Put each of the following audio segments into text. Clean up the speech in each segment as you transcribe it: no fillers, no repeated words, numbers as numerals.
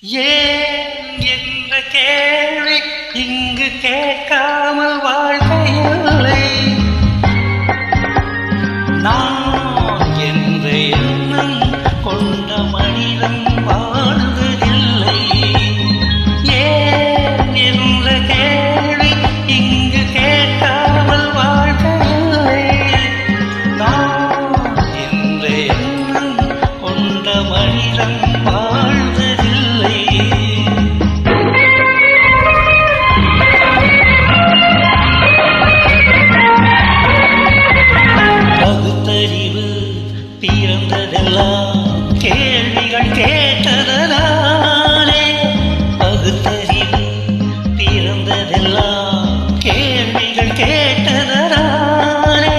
ஏன் என்ற கேள்வி இங்கு கேட்காமல் வாழ்க்கையில்லை. நான் என்ற எண்ணம் கொண்ட மனிதன் வாழ்வதில்லை. ஏன் என்ற கேள்வி இங்கு கேட்காமல் வாழ்க்கையில்லை. நான் என்ற எண்ணம் கொண்ட மனிதன் வாழ்வதில்லை. பகுத்தறிவு பிறந்ததெல்லாம் கேள்விகள் கேட்டதனாலே. பகுத்தறிவு பிறந்ததெல்லாம் கேள்விகள் கேட்டதனாலே.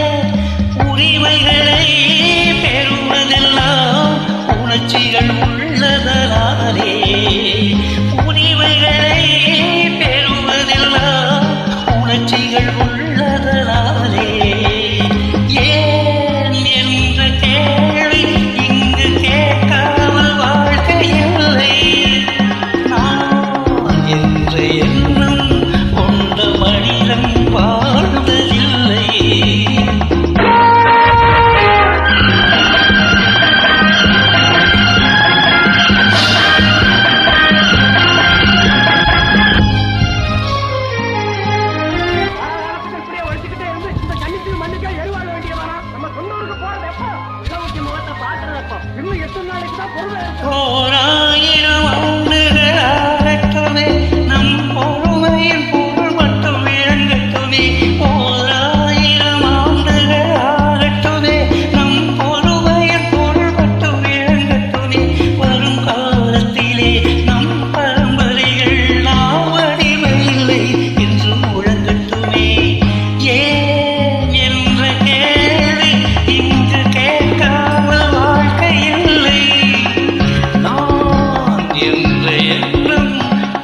உரிமைகளை பெறுவதெல்லாம் உணர்ச்சிகள் உள்ளதனாலே. உரிமைகளை பெறுவதெல்லாம் உணர்ச்சிகள் உள்ளதனாலே. ஏன் என்ற கேள்வி இங்கு கேட்காமல் வாழ்க்கையில்லை. நான் என்ற எண்ணம் கொண்ட மனிதன் வாழ்வதில்லை. ஓராயிரம் ஆண்டுகளாகட்டுமே நம் பொறுமையின் பொருள் மட்டும் விளங்கட்டுமே. ஓராயிரம் ஆண்டுகளாகட்டுமே நம் பொறுமையின் பொருள் மட்டும் விளங்கட்டுமே. வரும் காலத்திலே நம் பரம்பரைகள் நாம் அடிமையில்லை என்று முழங்கட்டுமே. ஏன் என்ற கேள்வி இங்கு கேட்காமல் வாழ்க்கையில்லை. நான் என்ற எண்ணம்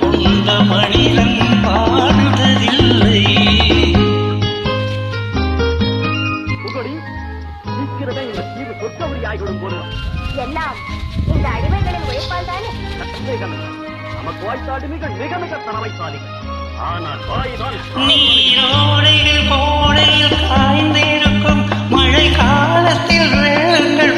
கொண்ட மனிதன் வாழ்வதில்லை. எல்லாம் இந்த அடிமைகளின் உழைப்பால் தானே. நமக்கு வாய்த்தாடுமிகள் மிக மிக தலைமைசாலிகள். ஆனால் வாய்தான் நீரோடைகள் கோடையில் காய்ந்திருக்கும் மழை காலத்தில் வெள்ளங்கள்